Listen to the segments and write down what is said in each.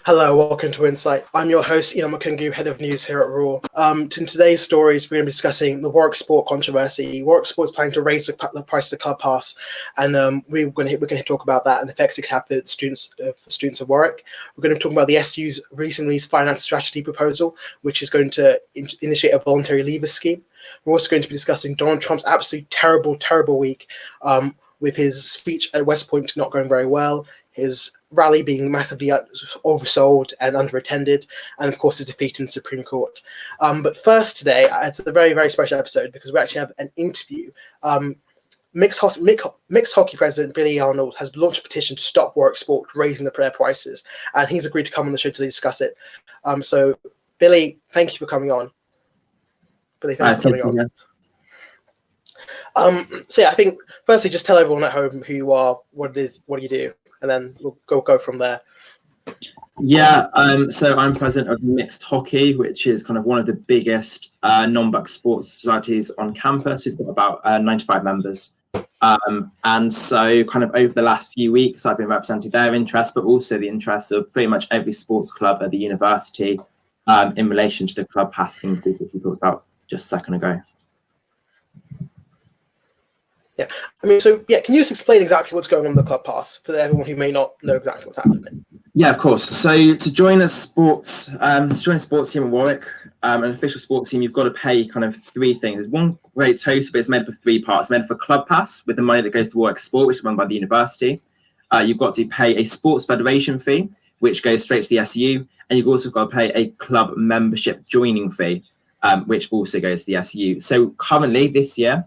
Hello, welcome to Insight. I'm your host, Ian Makungu, head of news here at Raw. In today's stories, we're going to be discussing the Warwick Sport controversy. Warwick Sport is planning to raise the price of the club pass, and we're going to talk about that and the effects it could have for students of Warwick. We're going to talk about the SU's recently released finance strategy proposal, which is going to initiate a voluntary leavers scheme. We're also going to be discussing Donald Trump's absolutely terrible week, with his speech at West Point not going very well, his rally being massively oversold and underattended, and of course his defeat in the Supreme Court. But first today, it's a very special episode because we actually have an interview. Mixed hockey president Billy Arnold has launched a petition to stop Warwick Sport raising the player prices, and he's agreed to come on the show to discuss it. So Billy, thank you for coming on. Billy, thank you for coming on. So yeah, I think firstly, just tell everyone at home who you are, what it is, what do you do, and then we'll go from there. Yeah, so I'm president of Mixed Hockey, which is kind of one of the biggest non-buck sports societies on campus. We've got about 95 members. And so kind of over the last few weeks, I've been representing their interests, but also the interests of pretty much every sports club at the university in relation to the club pass increase, which we talked about just a second ago. Yeah, I mean, so yeah, can you just explain exactly what's going on with the club pass for everyone who may not know exactly what's happening? Yeah, of course. So to join a sports team at Warwick, an official sports team, you've got to pay kind of three things. There's one great total, but it's made up of three parts. It's made up of a club pass with the money that goes to Warwick Sport, which is run by the university. You've got to pay a sports federation fee, which goes straight to the SU, and you've also got to pay a club membership joining fee, which also goes to the SU. So currently this year,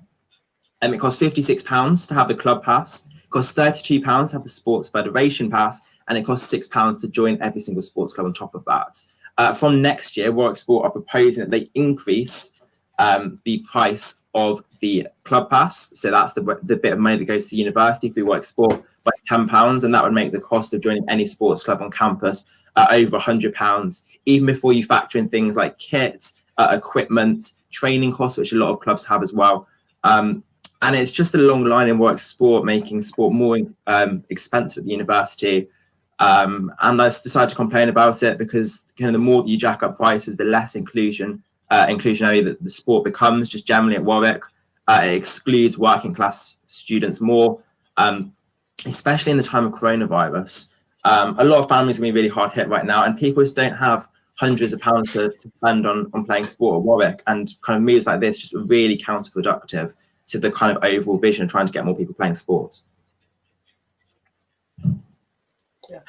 it costs £56 to have the club pass, it costs £32 to have the sports federation pass, and it costs £6 to join every single sports club on top of that. From next year, Warwick Sport are proposing that they increase the price of the club pass. So that's the bit of money that goes to the university through Warwick Sport by £10, and that would make the cost of joining any sports club on campus over £100, even before you factor in things like kit, equipment, training costs, which a lot of clubs have as well. And it's just a long line in Warwick Sport, making sport more expensive at the university. And I decided to complain about it because kind of the more you jack up prices, the less inclusionary that the sport becomes just generally at Warwick. It excludes working class students more, especially in the time of coronavirus. A lot of families are going to be really hard hit right now, and people just don't have hundreds of pounds to spend on playing sport at Warwick, and kind of moves like this just really counterproductive to the kind of overall vision of trying to get more people playing sports. Yeah.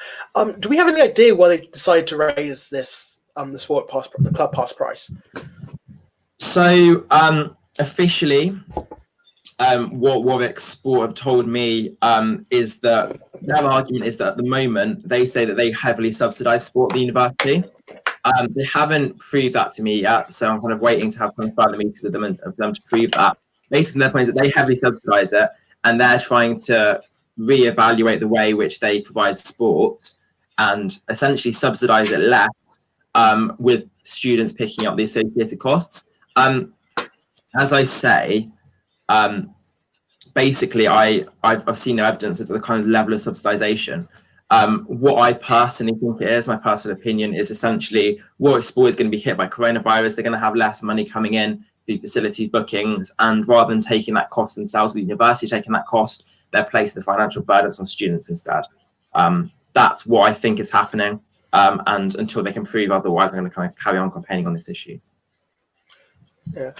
Do we have any idea why they decided to raise this the club pass price? So officially, what Warwick Sport have told me is that their argument is that at the moment they say that they heavily subsidise sport at the university. They haven't proved that to me yet, so I'm kind of waiting to have kind of further meetings with them and for them to prove that. Basically, their point is that they heavily subsidise it, and they're trying to reevaluate the way which they provide sports and essentially subsidise it less, with students picking up the associated costs. As I say, basically, I've seen no evidence of the kind of level of subsidisation. What I personally think it is, my personal opinion, is essentially Warwick Sport is going to be hit by coronavirus. They're going to have less money coming in through facilities bookings, and rather than taking that cost themselves, the university taking that cost, they're placing the financial burdens on students instead. That's what I think is happening, and until they can prove otherwise, I'm going to kind of carry on campaigning on this issue. Yeah.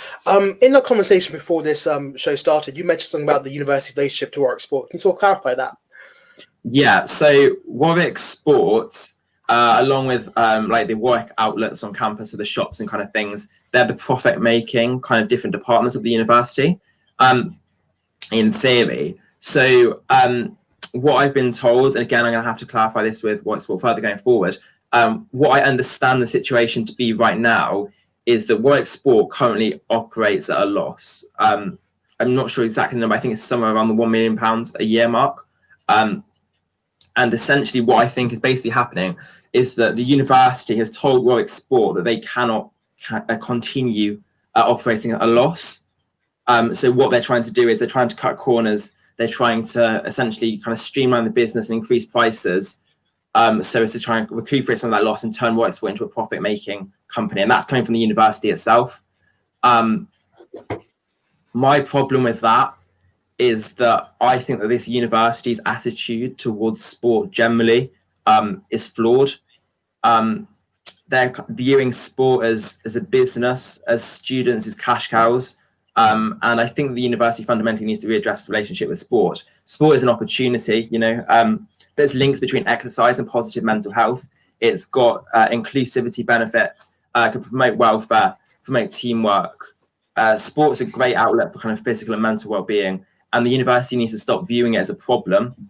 In the conversation before this show started, you mentioned something about the university's relationship to Warwick Sport. Can you sort of clarify that? Yeah, so Warwick Sports, along with like the Warwick outlets on campus, so the shops and kind of things, they're the profit-making kind of different departments of the university, in theory. So what I've been told, and again, I'm going to have to clarify this with Warwick Sport further going forward, what I understand the situation to be right now is that Warwick Sport currently operates at a loss. I'm not sure exactly the number. I think it's somewhere around the £1 million a year mark. And essentially what I think is basically happening is that the university has told Warwick Sport that they cannot continue operating at a loss. So what they're trying to do is they're trying to cut corners. They're trying to essentially kind of streamline the business and increase prices so as to try and recuperate some of that loss and turn Warwick Sport into a profit-making company, and that's coming from the university itself. My problem with that is that I think that this university's attitude towards sport generally is flawed. They're viewing sport as a business, as students as cash cows. And I think the university fundamentally needs to readdress the relationship with sport. Sport is an opportunity, there's links between exercise and positive mental health. It's got inclusivity benefits, can promote welfare, promote teamwork. Sport's a great outlet for kind of physical and mental well-being. And the university needs to stop viewing it as a problem.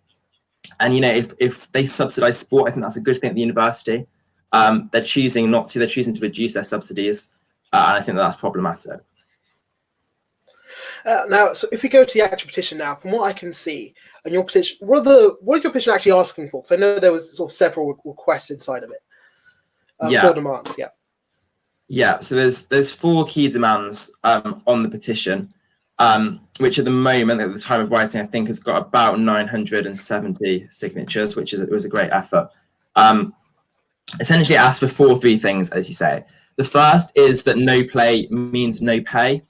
And, if they subsidize sport, I think that's a good thing at the university. They're choosing not to, they're choosing to reduce their subsidies. And I think that's problematic. Now, so if we go to the actual petition now, from what I can see, and your petition, what is your petition actually asking for? Because I know there was sort of several requests inside of it. 4 demands, yeah. Yeah, so there's 4 key demands on the petition, which at the moment, at the time of writing, I think has got about 970 signatures, which was a great effort. Essentially, it asks for 3 things, as you say. The first is that no play means no pay.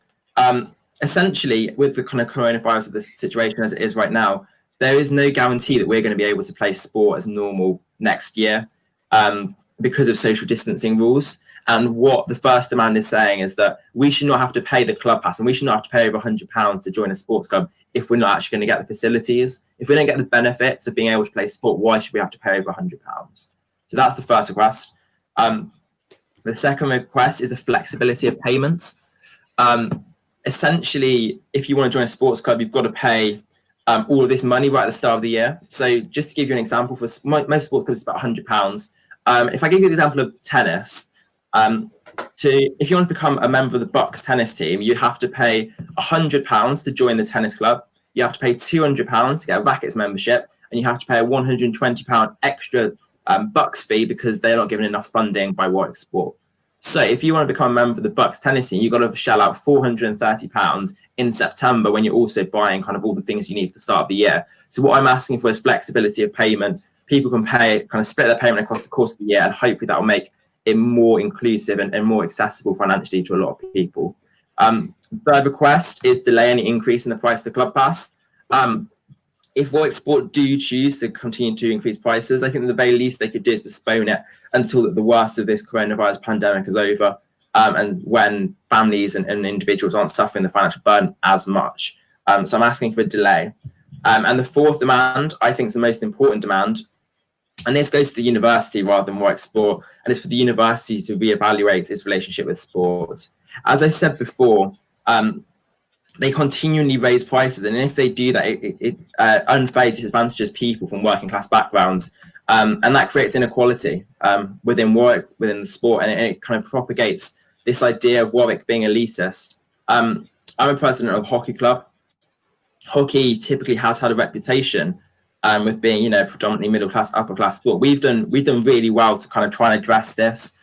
Essentially, with the kind of coronavirus of the situation as it is right now, there is no guarantee that we're going to be able to play sport as normal next year because of social distancing rules. And what the first demand is saying is that we should not have to pay the club pass, and we should not have to pay over £100 to join a sports club if we're not actually going to get the facilities. If we don't get the benefits of being able to play sport, why should we have to pay over £100? So that's the first request. The second request is the flexibility of payments. Essentially, if you want to join a sports club, you've got to pay all of this money right at the start of the year. So just to give you an example, for most sports clubs, it's about £100. If I give you the example of tennis, if you want to become a member of the Bucks tennis team, you have to pay £100 to join the tennis club. You have to pay £200 to get a rackets membership, and you have to pay a £120 extra Bucks fee because they're not given enough funding by Warwick Sport. So if you want to become a member of the Bucks tennis team, you've got to shell out £430 in September when you're also buying kind of all the things you need at the start of the year. So what I'm asking for is flexibility of payment. People can pay, kind of split their payment across the course of the year, and hopefully that will make it more inclusive and more accessible financially to a lot of people. Third request is delay any increase in the price of the club pass. If Warwick Sport do choose to continue to increase prices, I think the very least they could do is postpone it until the worst of this coronavirus pandemic is over, and when families and individuals aren't suffering the financial burden as much. So I'm asking for a delay. And the fourth demand, I think, is the most important demand. And this goes to the university rather than Warwick Sport, and it's for the university to reevaluate its relationship with sport. As I said before, they continually raise prices, and if they do that, it unfairly disadvantages people from working class backgrounds, and that creates inequality within Warwick, within the sport, and it kind of propagates this idea of Warwick being elitist. I'm a president of a hockey club. Hockey typically has had a reputation with being, predominantly middle class, upper class sport. We've done really well to kind of try and address this.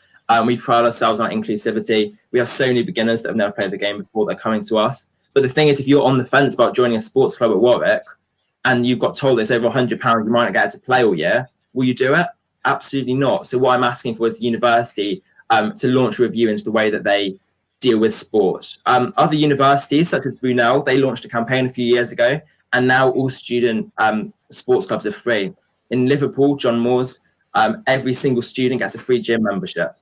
We pride ourselves on inclusivity. We have so many beginners that have never played the game before. They're coming to us. But the thing is, if you're on the fence about joining a sports club at Warwick and you've got told it's over £100, you might not get to play all year, will you do it? Absolutely not. So what I'm asking for is the university to launch a review into the way that they deal with sport. Other universities, such as Brunel, they launched a campaign a few years ago, and now all student sports clubs are free. In Liverpool, John Moores, every single student gets a free gym membership.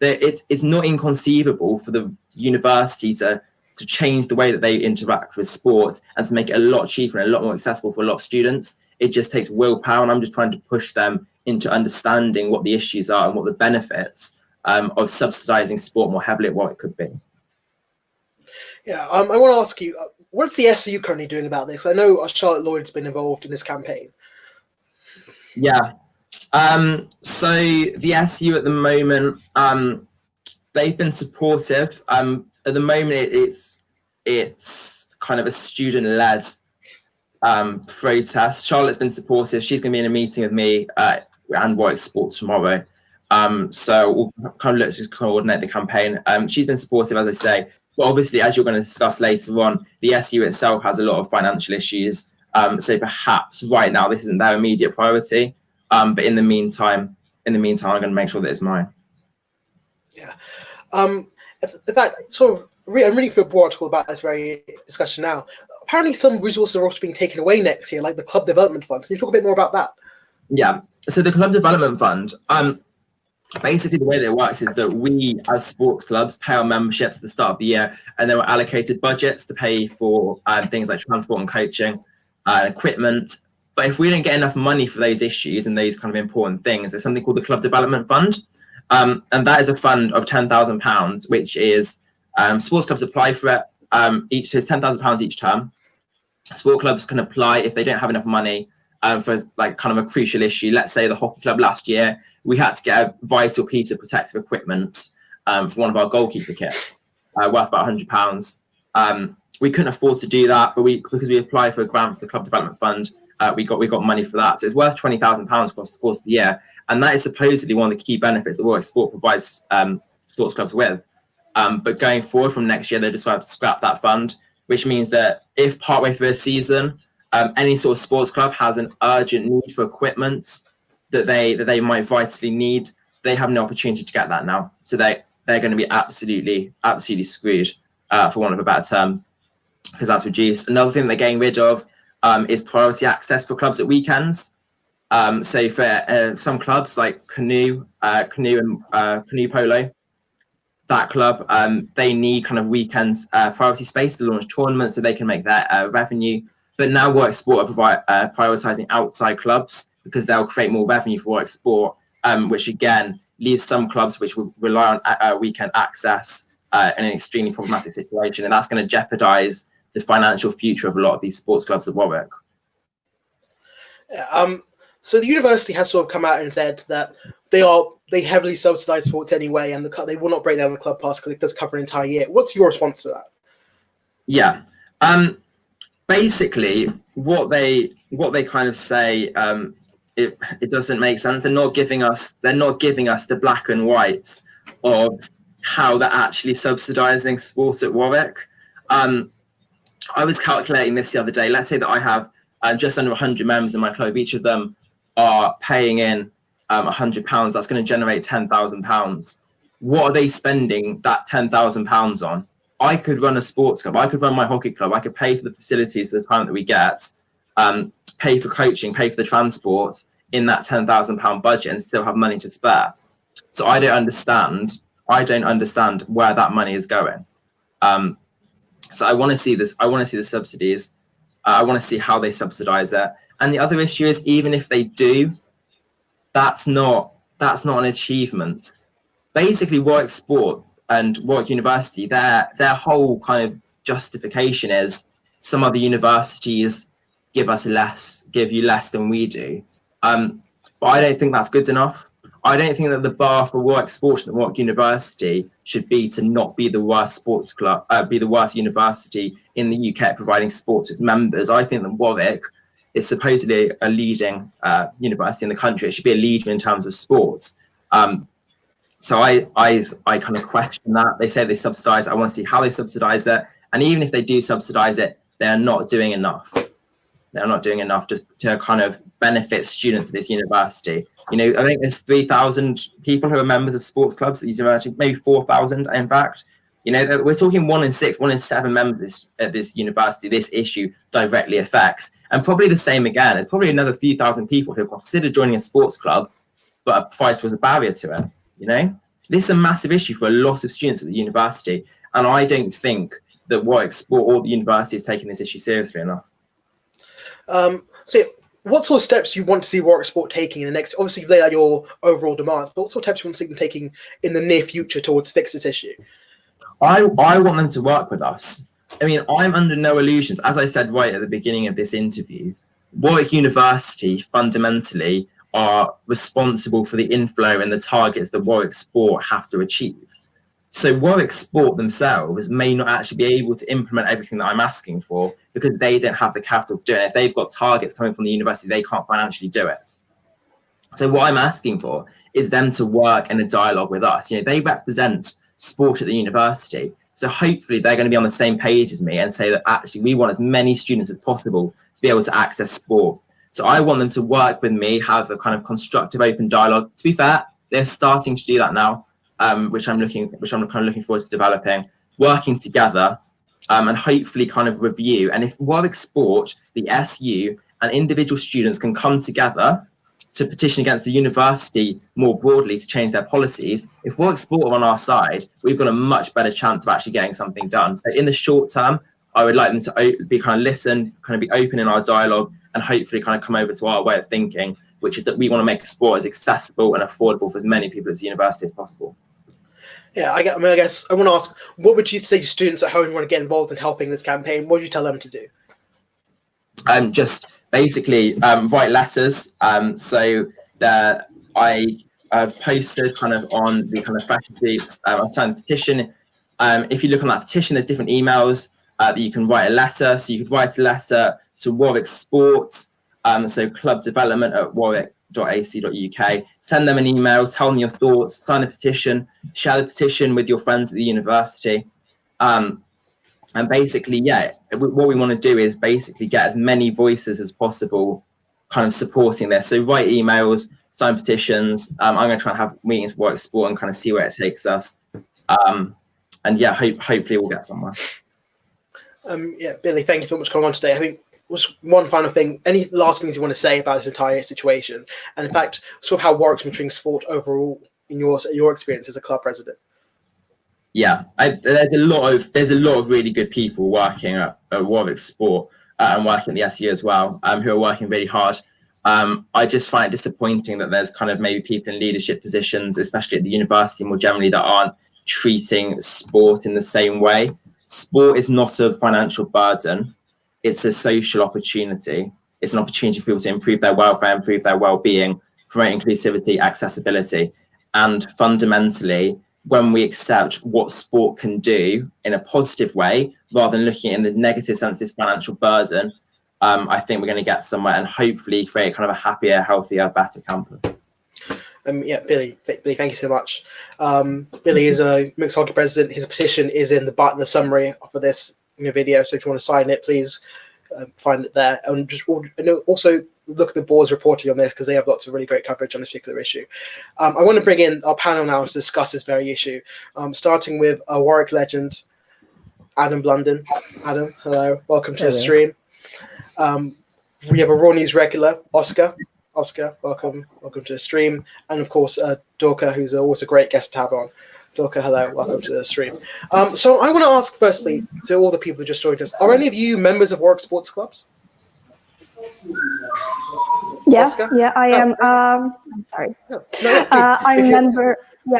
It's not inconceivable for the university to change the way that they interact with sport and to make it a lot cheaper and a lot more accessible for a lot of students. It just takes willpower, and I'm just trying to push them into understanding what the issues are and what the benefits of subsidising sport more heavily at what it could be. Yeah, I want to ask you, what's the SU currently doing about this? I know Charlotte Lloyd's been involved in this campaign. Yeah. So the SU at the moment, they've been supportive. At the moment, it's kind of a student-led protest. Charlotte's been supportive. She's going to be in a meeting with me and Warwick Sport tomorrow. So we'll kind of look to coordinate the campaign. She's been supportive, as I say. But obviously, as you're going to discuss later on, the SU itself has a lot of financial issues. So perhaps right now, this isn't their immediate priority. But in the meantime, I'm going to make sure that it's mine. Yeah. In fact, sort of, I'm reading through a broad article about this very discussion now. Apparently, some resources are also being taken away next year, like the Club Development Fund. Can you talk a bit more about that? Yeah. So the Club Development Fund, basically the way that it works is that we, as sports clubs, pay our memberships at the start of the year, and then we're allocated budgets to pay for things like transport and coaching, equipment. But if we don't get enough money for those issues and those kind of important things, there's something called the Club Development Fund. And that is a fund of £10,000, which is sports clubs apply for it. So it's £10,000 each term. Sport clubs can apply if they don't have enough money for like kind of a crucial issue. Let's say the hockey club last year, we had to get a vital piece of protective equipment for one of our goalkeeper kit, worth about £100. We couldn't afford to do that, but because we applied for a grant for the Club Development Fund, we got money for that. So it's worth £20,000 across the course of the year, and that is supposedly one of the key benefits that Warwick Sport provides sports clubs with. But going forward from next year, they decided to scrap that fund, which means that if partway through a season, any sort of sports club has an urgent need for equipment that they might vitally need, they have no opportunity to get that now. So they're going to be absolutely screwed, for want of a better term, because that's reduced. Another thing they're getting rid of is priority access for clubs at weekends. So for some clubs like Canoe Polo, that club, they need kind of weekends priority space to launch tournaments so they can make their revenue. But now Warwick Sport are prioritising outside clubs because they'll create more revenue for Warwick Sport, which again leaves some clubs which will rely on weekend access in an extremely problematic situation, and that's going to jeopardise the financial future of a lot of these sports clubs at Warwick. So the university has sort of come out and said that they heavily subsidise sports anyway, and they will not break down the club pass because it does cover an entire year. What's your response to that? Yeah. Basically, what they kind of say, it doesn't make sense. They're not giving us the black and whites of how they're actually subsidising sports at Warwick. I was calculating this the other day. Let's say that I have just under 100 members in my club. Each of them are paying in £100. That's going to generate £10,000. What are they spending that £10,000 on? I could run a sports club. I could run my hockey club. I could pay for the facilities for the time that we get, pay for coaching, pay for the transport in that £10,000 budget and still have money to spare. So I don't understand where that money is going. So I want to see this. I want to see the subsidies. I want to see how they subsidise it. And the other issue is, even if they do, that's not an achievement. Basically, Warwick Sport and Warwick University, their whole kind of justification is some other universities give you less than we do. But I don't think that's good enough. I don't think that the bar for Warwick Sport and Warwick University should be to not be the worst sports club, be the worst university in the UK at providing sports with members. I think that Warwick is supposedly a leading university in the country. It should be a leader in terms of sports. So I kind of question that. They say they subsidise. I want to see how they subsidise it. And even if they do subsidise it, they're not doing enough. They're not doing enough to kind of benefit students at this university. You know, I think there's 3,000 people who are members of sports clubs at these universities, maybe 4,000, in fact. You know, we're talking 1 in 6, 1 in 7 members at this university this issue directly affects. And probably the same again. There's probably another few thousand people who considered joining a sports club, but a price was a barrier to it. You know, this is a massive issue for a lot of students at the university. And I don't think that Warwick Sport or the university is taking this issue seriously enough. So what sort of steps you want to see Warwick Sport taking in the next, obviously you've laid out your overall demands, but what sort of steps you want to see them taking in the near future towards fix this issue? I want them to work with us. I mean, I'm under no illusions. As I said right at the beginning of this interview, Warwick University fundamentally are responsible for the inflow and the targets that Warwick Sport have to achieve. So Warwick Sport themselves may not actually be able to implement everything that I'm asking for because they don't have the capital to do it. If they've got targets coming from the university, they can't financially do it. So what I'm asking for is them to work in a dialogue with us. You know, they represent sport at the university. So hopefully they're going to be on the same page as me and say that actually we want as many students as possible to be able to access sport. So I want them to work with me, have a kind of constructive, open dialogue. To be fair, they're starting to do that now, which I'm kind of looking forward to developing, working together, and hopefully kind of review. And if Warwick Sport, the SU, and individual students can come together to petition against the university more broadly to change their policies, if Warwick Sport are on our side, we've got a much better chance of actually getting something done. So in the short term, I would like them to be kind of listen, kind of be open in our dialogue, and hopefully kind of come over to our way of thinking, which is that we want to make sport as accessible and affordable for as many people at the university as possible. Yeah, I guess I want to ask, what would you say to students at home who want to get involved in helping this campaign? What would you tell them to do? Just basically write letters. So that I have posted kind of on the kind of faculty, I've signed a petition. If you look on that petition, there's different emails that you can write a letter. So you could write a letter to Warwick Sports, so club development at warwick.ac.uk. Send them an email, tell them your thoughts, sign a petition, share the petition with your friends at the university. And basically, yeah, what we want to do is basically get as many voices as possible kind of supporting this. So write emails, sign petitions. I'm going to try and have meetings with Warwick Sport and kind of see where it takes us. And yeah, hopefully we'll get somewhere. Yeah, Billy, thank you so much for coming on today. I think was one final thing. Any last things you want to say about this entire situation? And in fact, sort of how Warwick's been treating sport overall in your experience as a club president? Yeah, there's a lot of really good people working at Warwick Sport and working at the SU as well, who are working really hard. I just find it disappointing that there's kind of maybe people in leadership positions, especially at the university more generally, that aren't treating sport in the same way. Sport is not a financial burden. It's a social opportunity. It's an opportunity for people to improve their welfare, improve their well-being, promote inclusivity, accessibility. And fundamentally, when we accept what sport can do in a positive way, rather than looking in the negative sense, this financial burden, I think we're going to get somewhere and hopefully create kind of a happier, healthier, better campus. Yeah, Billy, thank you so much. Billy is a mixed hockey president. His petition is in the summary for this video. So if you want to sign it, please find it there. And just also look at the board's reporting on this, because they have lots of really great coverage on this particular issue. I want to bring in our panel now to discuss this very issue, starting with a Warwick legend, Adam Blunden. Adam, hello, welcome to the stream. We have a Raw News regular, Oscar. Oscar, welcome to the stream. And of course, Dorka, who's always a great guest to have on. Dorka, hello, welcome to the stream. So I want to ask firstly to all the people who just joined us, are any of you members of Warwick Sports Clubs? Yeah, Oscar? yeah, I am. I'm sorry. I'm member. Yeah,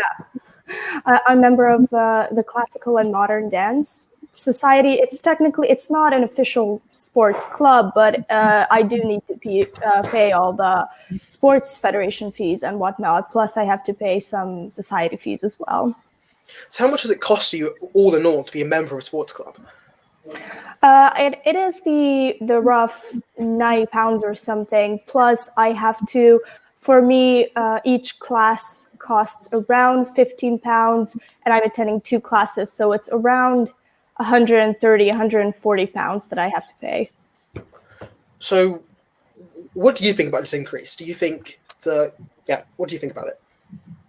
I'm member of the Classical and Modern Dance Society. It's not an official sports club, but I do need to pay all the sports federation fees and whatnot. Plus, I have to pay some society fees as well. So how much does it cost you all in all to be a member of a sports club? It is the rough £90 or something. Plus, I have to, for me, each class costs around £15, and I'm attending 2 classes, so it's around £130, £140 that I have to pay. So, what do you think about this increase? Do you think what do you think about it?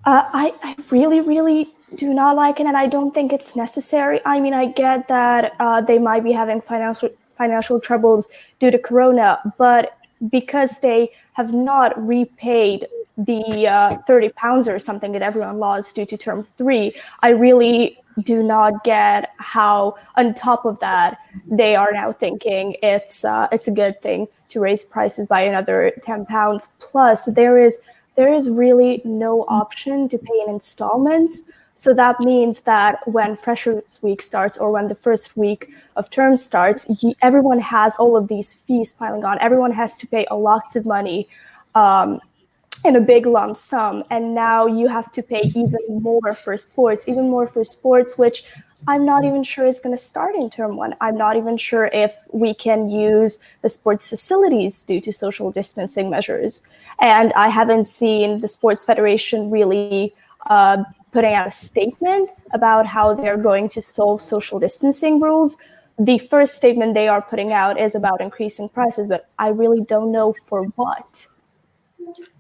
I really, really do not like it, and I don't think it's necessary. I mean, I get that they might be having financial troubles due to Corona, but because they have not repaid the £30 or something that everyone lost due to term 3, I really do not get how, on top of that, they are now thinking it's a good thing to raise prices by another £10. Plus, there is really no option to pay in installments. So that means that when Freshers Week starts, or when the first week of term starts, everyone has all of these fees piling on. Everyone has to pay lots of money in a big lump sum. And now you have to pay even more for sports, which I'm not even sure is going to start in term 1. I'm not even sure if we can use the sports facilities due to social distancing measures. And I haven't seen the Sports Federation really putting out a statement about how they're going to solve social distancing rules. the first statement they are putting out is about increasing prices, but I really don't know for what.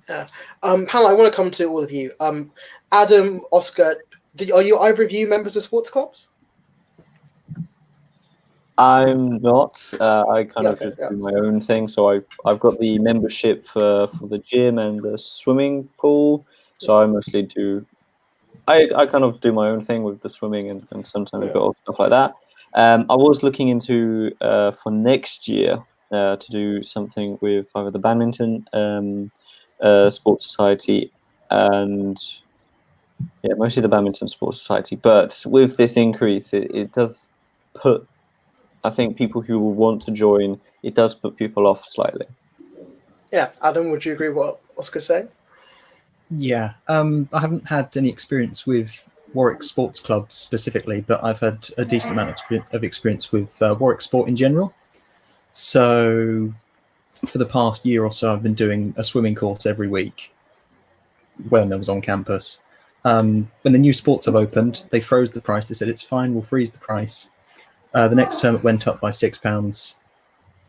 Yeah. Hannah, I want to come to all of you. Adam, Oscar, are you either of you members of sports clubs? I'm not. I kind of Okay, just do my own thing. So I've got the membership for the gym and the swimming pool. So I mostly do. I kind of do my own thing with the swimming and sometimes I've got stuff like that. I was looking into for next year to do something with either the badminton sports society and mostly the badminton sports society. But with this increase, it does put, I think, people who will want to join, it does put people off slightly. Yeah, Adam, would you agree with what Oscar's saying? Yeah, I haven't had any experience with Warwick Sports Club specifically, but I've had a decent amount of experience with Warwick Sport in general. So for the past year or so, I've been doing a swimming course every week when I was on campus. When the new sports have opened, they froze the price. They said, it's fine, we'll freeze the price. The next term it went up by £6,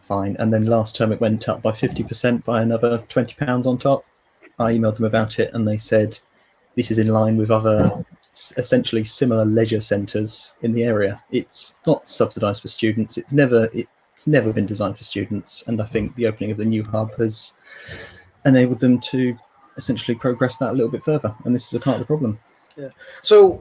fine. And then last term it went up by 50% by another £20 on top. I emailed them about it and they said this is in line with other essentially similar leisure centres in the area. It's not subsidised for students. It's never been designed for students. And I think the opening of the new hub has enabled them to essentially progress that a little bit further. And this is a part of the problem. Yeah. So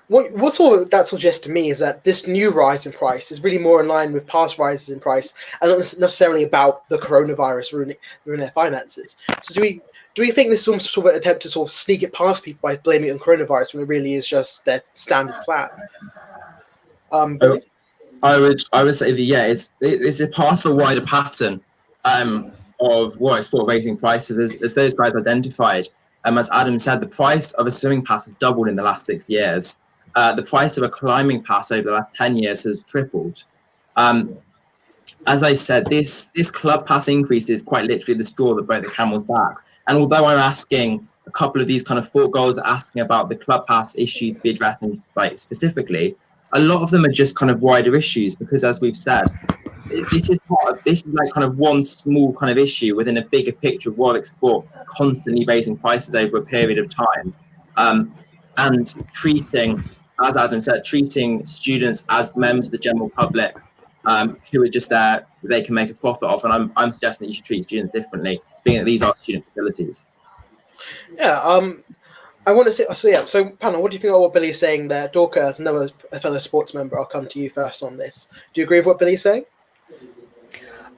what sort of that suggests to me is that this new rise in price is really more in line with past rises in price and not necessarily about the coronavirus ruining their finances. So do we think this is some sort of attempt to sort of sneak it past people by blaming it on coronavirus when it really is just their standard plan? I would say that it's a part of a wider pattern of Warwick Sport raising prices as those guys identified. As Adam said, the price of a swimming pass has doubled in the last 6 years. The price of a climbing pass over the last 10 years has tripled. As I said, this club pass increase is quite literally the straw that broke the camel's back. And although I'm asking a couple of these kind of thought goals, asking about the club pass issue to be addressed specifically, a lot of them are just kind of wider issues because, as we've said, this is like kind of one small kind of issue within a bigger picture of Warwick Sport constantly raising prices over a period of time, and treating, as Adam said, treating students as members of the general public who are just there they can make a profit off. And I'm suggesting that you should treat students differently, being that these are student facilities. Yeah, I want to say, so panel, what do you think of what Billy's saying there? Dorka, as another fellow sports member, I'll come to you first on this. Do you agree with what Billy's saying?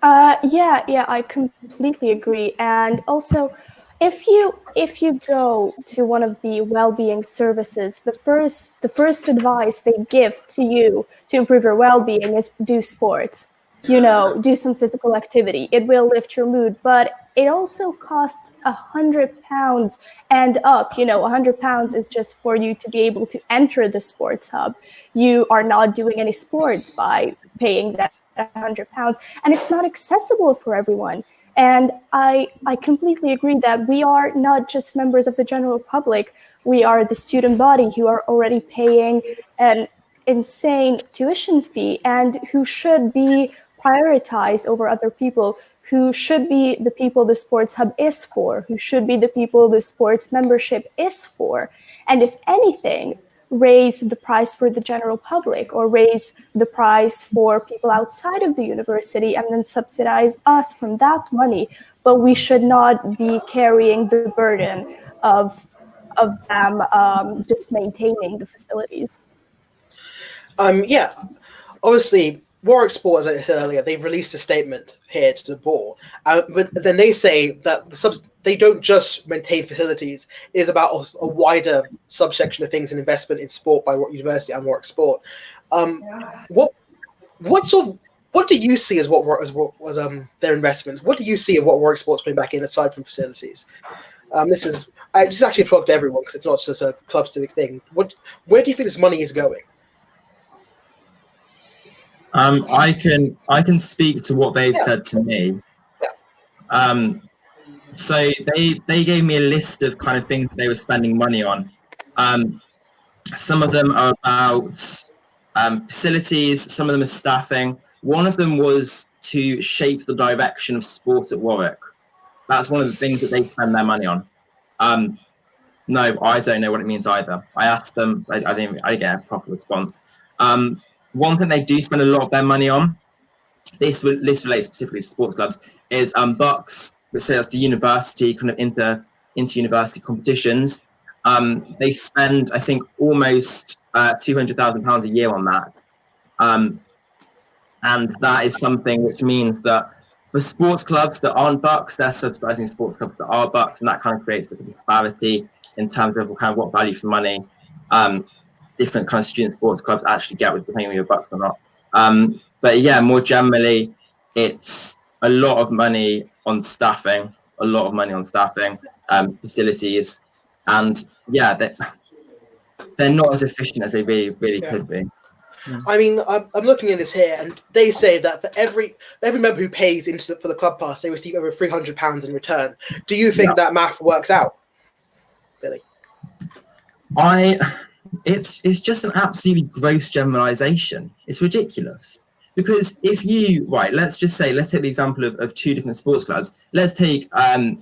Yeah, I completely agree. And also, if you go to one of the well-being services, the first advice they give to you to improve your well-being is do sports. Do some physical activity. It will lift your mood, but it also costs £100 and up. £100 is just for you to be able to enter the sports hub. You are not doing any sports by paying that £100, and it's not accessible for everyone. And I completely agree that we are not just members of the general public. We are the student body who are already paying an insane tuition fee and who should be prioritized over other people, who should be the people the sports hub is for, who should be the people the sports membership is for. And if anything, raise the price for the general public or raise the price for people outside of the university and then subsidize us from that money. But we should not be carrying the burden of them just maintaining the facilities. Yeah, obviously, Warwick Sport, as I said earlier, they've released a statement here to the board, but then they say that they don't just maintain facilities. It is about a wider subsection of things and investment in sport by Warwick University and Warwick Sport. What do you see as what was their investments? What do you see of what Warwick Sport's putting back in aside from facilities? This is actually a plug to everyone because it's not just a club civic thing. Where do you think this money is going? I can speak to what they've said to me. Yeah. So they gave me a list of kind of things that they were spending money on. Some of them are about Facilities, some of them are staffing. One of them was to shape the direction of sport at Warwick. That's one of the things that they spend their money on. No, I don't know what it means either. I asked them, I didn't get a proper response. One thing they do spend a lot of their money on, this relates specifically to sports clubs, is bucks, so that's the university, kind of inter-university competitions. They spend, I think, almost £200,000 a year on that. And that is something which means that for sports clubs that aren't bucks, they're subsidising sports clubs that are bucks, and that kind of creates a disparity in terms of kind of what value for money different kind of student sports clubs actually get with depending on your bucks or not. But yeah, more generally, it's a lot of money on staffing, facilities, and yeah, they're not as efficient as they really could be. I mean, I'm looking at this here, and they say that for every member who pays for the club pass, they receive over £300 in return. Do you think that math works out, Billy? It's just an absolutely gross generalization. It's ridiculous. Because if let's take the example of two different sports clubs. Let's take the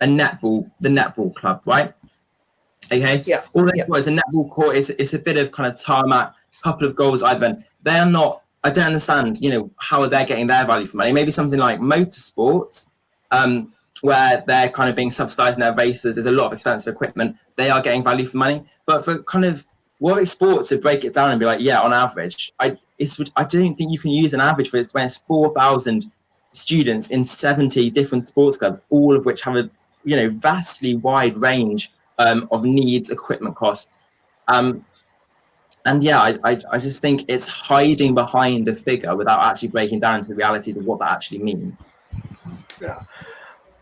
netball club, right? Okay. Yeah. All they've got is a netball court. It's a bit of kind of tarmac, couple of goals I've been. They are not. I don't understand. How they're getting their value for money. Maybe something like motorsports, where they're kind of being subsidised in their races. There's a lot of expensive equipment. They are getting value for money. But for kind of Warwick Sports to break it down and be like, yeah, on average, I don't think you can use an average for this when it's 4,000 students in 70 different sports clubs, all of which have a vastly wide range of needs, equipment costs. And yeah, I just think it's hiding behind a figure without actually breaking down into the realities of what that actually means. Yeah.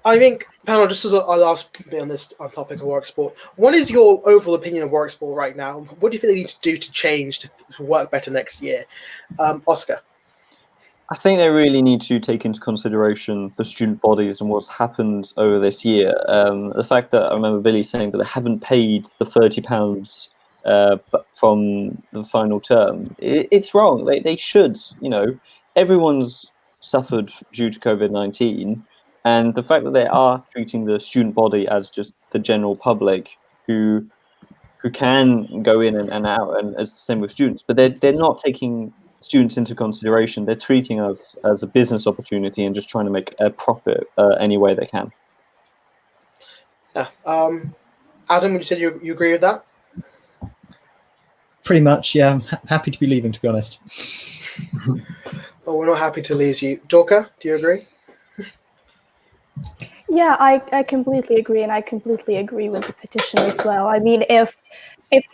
I think, panel, just as a last bit on this topic of Warwick Sport, what is your overall opinion of Warwick Sport right now? What do you think they need to do to change to work better next year? Oscar? I think they really need to take into consideration the student bodies and what's happened over this year. The fact that I remember Billy saying that they haven't paid the £30 from the final term, it's wrong. They should, everyone's suffered due to COVID-19. And the fact that they are treating the student body as just the general public who can go in and out, and it's the same with students, but they're not taking students into consideration. They're treating us as a business opportunity and just trying to make a profit any way they can. Yeah. Adam, you said you agree with that? Pretty much, yeah. I'm happy to be leaving, to be honest. Well, we're not happy to lose you. Dorka, do you agree? Yeah, I completely agree, and I completely agree with the petition as well. I mean, if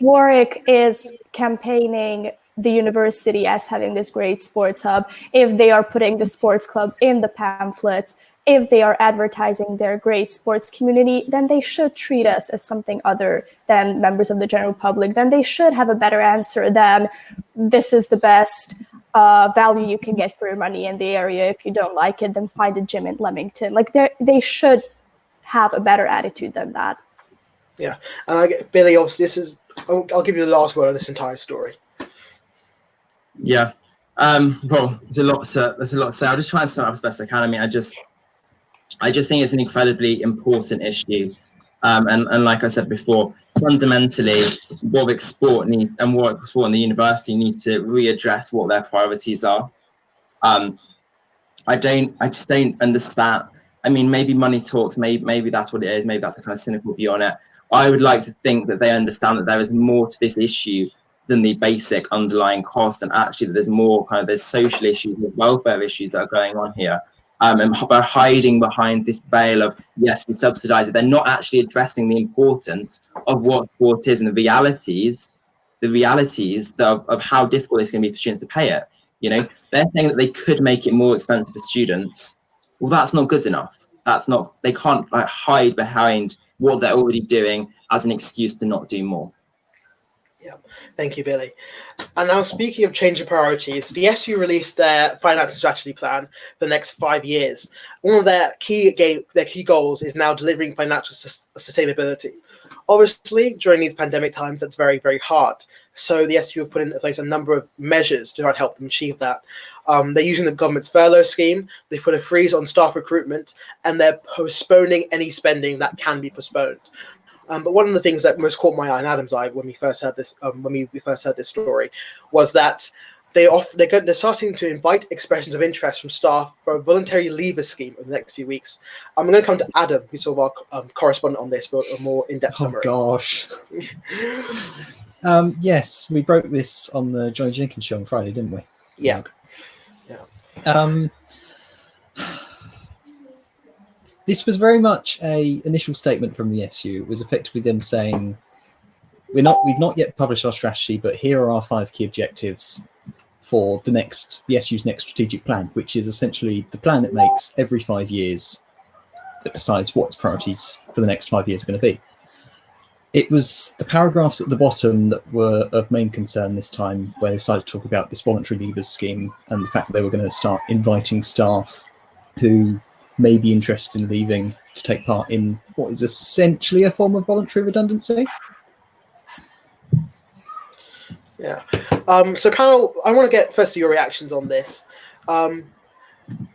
Warwick is campaigning the university as having this great sports hub, if they are putting the sports club in the pamphlets, if they are advertising their great sports community, then they should treat us as something other than members of the general public. Then they should have a better answer than this is the best value you can get for your money in the area. If you don't like it, then find a gym in Leamington. Like they should have a better attitude than that. Yeah, and Billy, obviously, I'll give you the last word on this entire story. Yeah, well, there's a lot to say. I'll just try and sum it up as best I can. I mean, I just think it's an incredibly important issue. And like I said before, fundamentally, Warwick Sport and the university need to readdress what their priorities are. I just don't understand. I mean, maybe money talks, maybe that's what it is, maybe that's a kind of cynical view on it. I would like to think that they understand that there is more to this issue than the basic underlying cost, and actually that there's social issues, welfare issues that are going on here. And by hiding behind this veil of, yes, we subsidise it, they're not actually addressing the importance of what sport is and the realities of how difficult it's going to be for students to pay it. They're saying that they could make it more expensive for students. Well, that's not good enough. They can't hide behind what they're already doing as an excuse to not do more. Thank you, Billy. And now, speaking of changing priorities, the SU released their finance strategy plan for the next 5 years. One of their key goals is now delivering financial sustainability. Obviously, during these pandemic times, that's very, very hard. So the SU have put in place a number of measures to try and help them achieve that. They're using the government's furlough scheme. They put a freeze on staff recruitment, and they're postponing any spending that can be postponed. But one of the things that most caught my eye and Adam's eye when we first heard this, story, was that they're starting to invite expressions of interest from staff for a voluntary leaver scheme in the next few weeks. I'm going to come to Adam, who's sort of our correspondent on this, for a more in-depth summary. Oh gosh. Yes, we broke this on the Johnny Jenkins show on Friday, didn't we? Yeah. This was very much a initial statement from the SU. It was effectively them saying, we've not yet published our strategy, but here are our 5 key objectives for the SU's next strategic plan, which is essentially the plan that makes every 5 years, that decides what its priorities for the next 5 years are going to be. It was the paragraphs at the bottom that were of main concern this time, where they started to talk about this voluntary leavers scheme and the fact that they were going to start inviting staff who may be interested in leaving to take part in what is essentially a form of voluntary redundancy. Yeah. So, panel, I want to get first your reactions on this.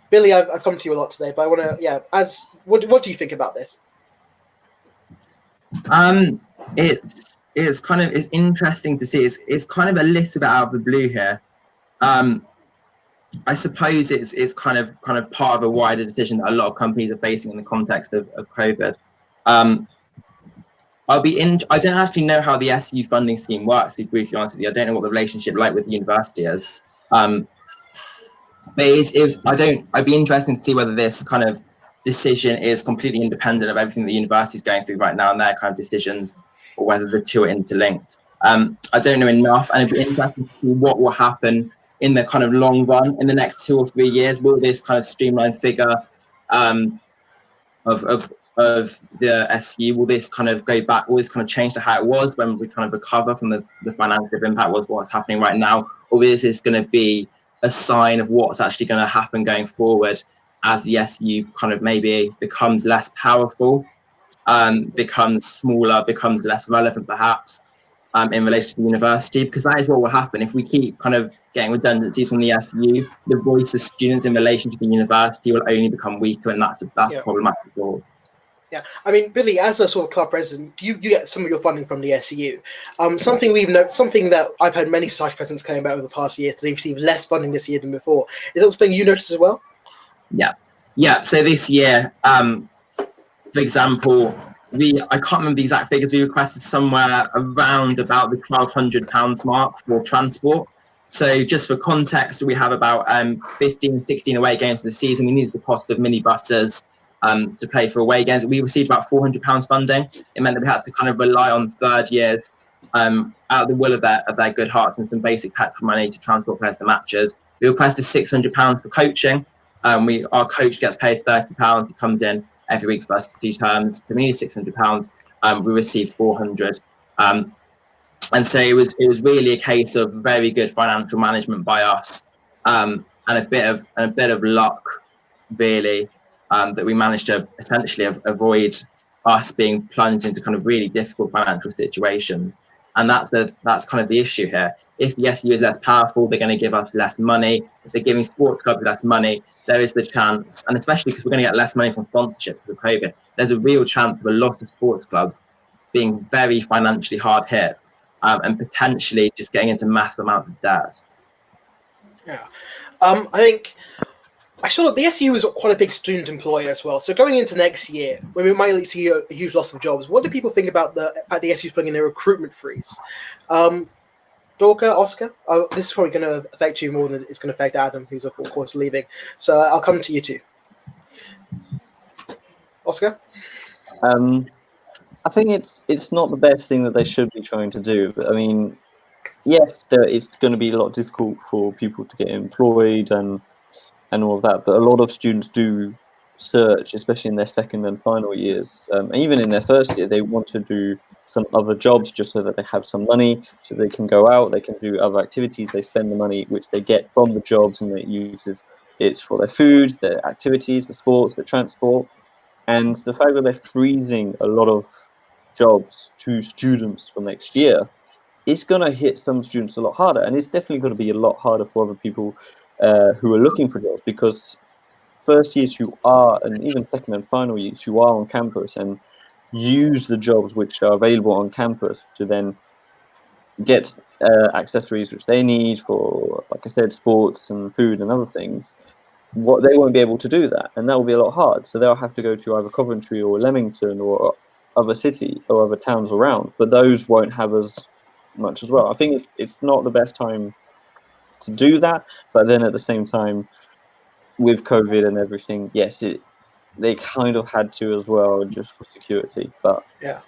Billy, I've come to you a lot today, but I want to, what do you think about this? It's interesting to see. It's kind of a little bit out of the blue here. I suppose it's kind of part of a wider decision that a lot of companies are facing in the context of COVID. I don't actually know how the SU funding scheme works, to be briefly honest with you. I don't know what the relationship like with the university is. But I'd be interested to see whether this kind of decision is completely independent of everything the university is going through right now and their kind of decisions, or whether the two are interlinked. I don't know enough, and it'd be interesting to see what will happen in the kind of long run in the next 2 or 3 years. Will this kind of streamlined figure of the SU, will this kind of go back, will this kind of change to how it was when we kind of recover from the financial impact of what's happening right now? Or is this going to be a sign of what's actually going to happen going forward as the SU kind of maybe becomes less powerful, becomes smaller, becomes less relevant perhaps in relation to the university? Because that is what will happen if we keep kind of getting redundancies from the SU. The voice of students in relation to the university will only become weaker, and that's problematic for us. Yeah, I mean, Billy, as a sort of club president, you get some of your funding from the SU. Something that I've heard many society presidents claim about over the past year, that they've received less funding this year than before. Is that something you noticed as well? Yeah. So this year, for example, I can't remember the exact figures. We requested somewhere around about the £1,200 mark for transport. So just for context, we have about 15, 16 away games in the season. We needed the cost of minibuses to pay for away games. We received about £400 funding. It meant that we had to kind of rely on third years out of the will of their good hearts and some basic petrol money to transport players to matches. We requested £600 for coaching. Our coach gets paid £30. He comes in every week for us 2 terms. So we need £600. We received £400. And so it was really a case of very good financial management by us, and a bit of luck, really, that we managed to essentially avoid us being plunged into kind of really difficult financial situations. And that's kind of the issue here. If the SU is less powerful, they're going to give us less money. If they're giving sports clubs less money, there is the chance, and especially because we're going to get less money from sponsorship with COVID, there's a real chance of a lot of sports clubs being very financially hard hit, and potentially just getting into massive amounts of debt. Yeah. I think I saw that the SU is quite a big student employer as well. So going into next year, when we might see a huge loss of jobs, what do people think about the SU is putting in a recruitment freeze? Dorka, Oscar, this is probably going to affect you more than it's going to affect Adam, who's of course leaving. So I'll come to you two. Oscar? I think it's not the best thing that they should be trying to do. But I mean, yes, it's going to be a lot difficult for people to get employed and all of that. But a lot of students do search, especially in their second and final years, and even in their first year, they want to do some other jobs just so that they have some money, so they can go out, they can do other activities, they spend the money which they get from the jobs, and it's for their food, their activities, the sports, the transport. And the fact that they're freezing a lot of jobs to students for next year, it's going to hit some students a lot harder, and it's definitely going to be a lot harder for other people who are looking for jobs, because first years who are, and even second and final years who are on campus and use the jobs which are available on campus to then get accessories which they need for, like I said, sports and food and other things, what they won't be able to do that, and that will be a lot hard. So they'll have to go to either Coventry or Leamington or other city or other towns around, but those won't have as much as well. I think it's not the best time to do that, but then at the same time, with COVID and everything, yes, they kind of had to as well, just for security. But yeah.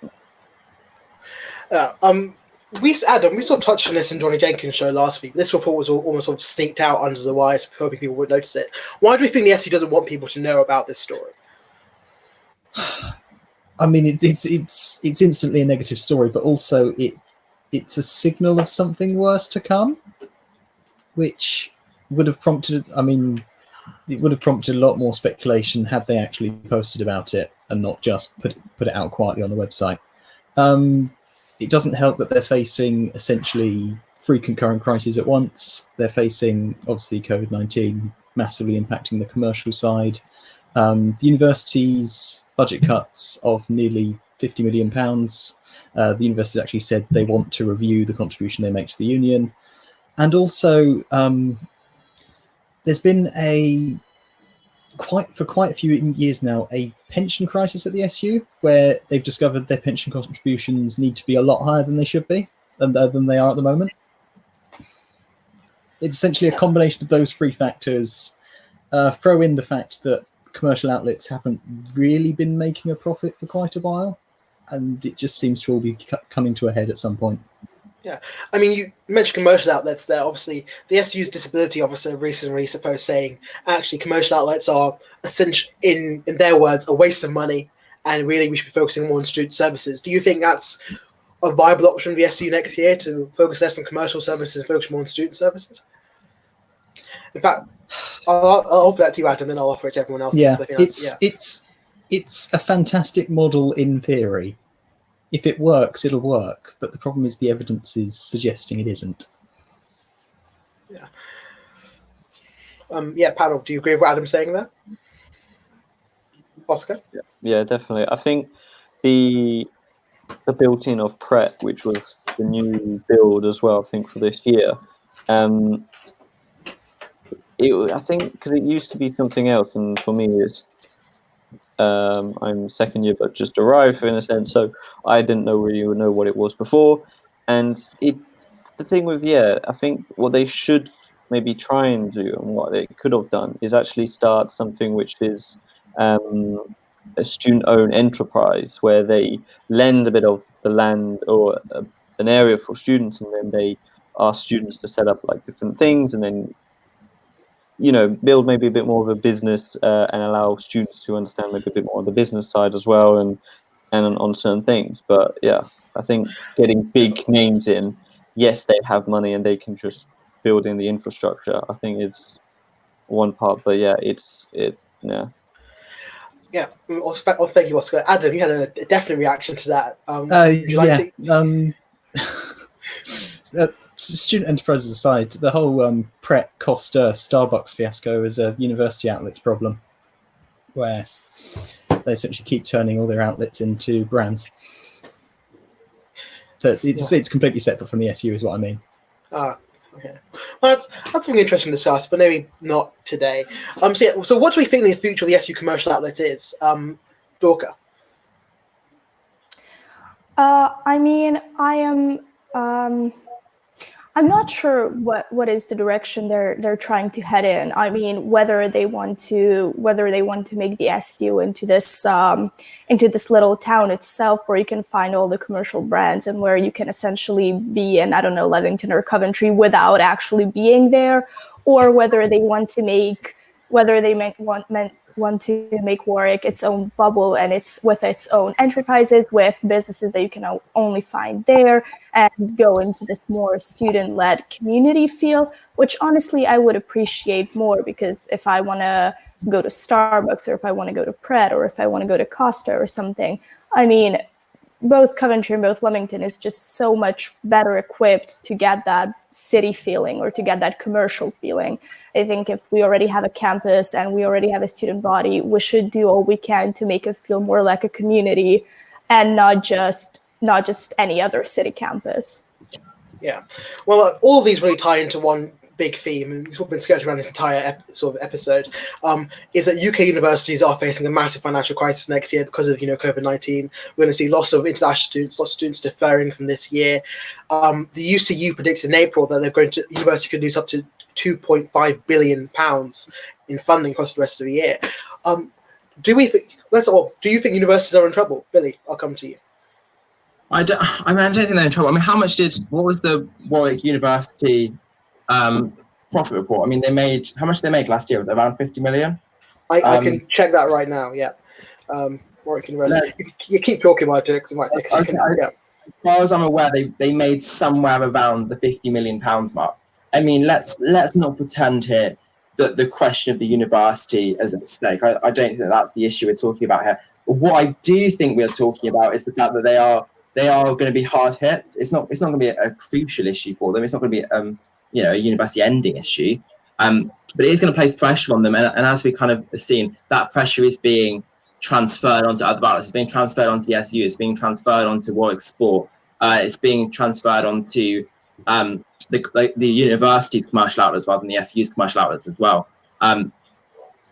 We sort of touched on this in Johnny Jenkins' show last week. This report was almost sort of sneaked out under the wire, so hoping people would notice it. Why do we think the SU doesn't want people to know about this story? I mean, it's instantly a negative story, but also it's a signal of something worse to come, which would have prompted. I mean, it would have prompted a lot more speculation had they actually posted about it and not just put it out quietly on the website. It doesn't help that they're facing essentially three concurrent crises at once. They're facing, obviously, COVID-19 massively impacting the commercial side. The university's budget cuts of nearly £50 million. The university actually said they want to review the contribution they make to the union. And also, there's been for quite a few years now, a pension crisis at the SU, where they've discovered their pension contributions need to be a lot higher than they should be, than they are at the moment. It's essentially a combination of those three factors. Throw in the fact that commercial outlets haven't really been making a profit for quite a while, and it just seems to all be coming to a head at some point. Yeah, I mean, you mentioned commercial outlets there. Obviously, the SU's disability officer recently supposed saying, actually, commercial outlets are, essentially, in their words, a waste of money, and really we should be focusing more on student services. Do you think that's a viable option for the SU next year, to focus less on commercial services and focus more on student services? In fact, I'll offer that to you, Adam, and then I'll offer it to everyone else. Yeah, it's a fantastic model in theory. If it works, it'll work. But the problem is the evidence is suggesting it isn't. Yeah. Panel, do you agree with what Adam's saying there? Oscar? Yeah, definitely. I think the built-in of Pret, which was the new build as well, I think, for this year, I think because it used to be something else, and for me it's I'm second year but just arrived in a sense, so I didn't really know what it was before. And the thing with I think what they should maybe try and do, and what they could have done, is actually start something which is a student-owned enterprise, where they lend a bit of the land or an area for students, and then they ask students to set up like different things, and then build maybe a bit more of a business and allow students to understand maybe a bit more on the business side as well, and on certain things. But yeah, I think getting big names in, yes, they have money and they can just build in the infrastructure, I think it's one part. But yeah, Yeah, also, thank you, Oscar. Adam, you had a definite reaction to that. Would you like to? Student enterprises aside, the whole Pret Costa Starbucks fiasco is a university outlets problem, where they essentially keep turning all their outlets into brands. So it's completely separate from the SU, is what I mean. Okay. Well, that's something interesting to discuss, but maybe not today. So what do we think the future of the SU commercial outlet is? Dorka? I mean, I'm not sure what is the direction they're trying to head in. I mean, whether they want to make the SU into this little town itself, where you can find all the commercial brands and where you can essentially be in, I don't know, Leamington or Coventry without actually being there, or whether they want want to make Warwick its own bubble, and it's with its own enterprises, with businesses that you can only find there, and go into this more student-led community feel, which honestly I would appreciate more, because if I want to go to Starbucks, or if I want to go to Pret, or if I want to go to Costa or something, I mean, both Coventry and both Leamington is just so much better equipped to get that city feeling, or to get that commercial feeling. I think if we already have a campus and we already have a student body, we should do all we can to make it feel more like a community, and not just any other city campus. Yeah. Well, all of these really tie into one big theme, and we've been skirting around this entire sort of episode, is that UK universities are facing a massive financial crisis next year because of COVID-19. We're going to see lots of international students, lots of students deferring from this year. The UCU predicts in April that university could lose up to £2.5 billion in funding across the rest of the year. Do you think universities are in trouble? Billy, I'll come to you. I don't think they're in trouble. I mean, what was the Warwick University profit report? I mean, how much did they make last year? Was it around 50 million? I can check that right now. Yeah. Warwick University. You keep talking about it because it might take a second. Yeah. As far as I'm aware, they made somewhere around the £50 million mark. I mean, let's not pretend here that the question of the university is at stake. I don't think that's the issue we're talking about here. But what I do think we're talking about is the fact that they are going to be hard hit. It's not going to be a crucial issue for them. It's not going to be a university ending issue. But it is going to place pressure on them, and as we kind of have seen, that pressure is being transferred onto other outlets. It's being transferred onto SU. It's being transferred onto Warwick Sport. It's being transferred onto the university's commercial outlets rather than the SU's commercial outlets as well. And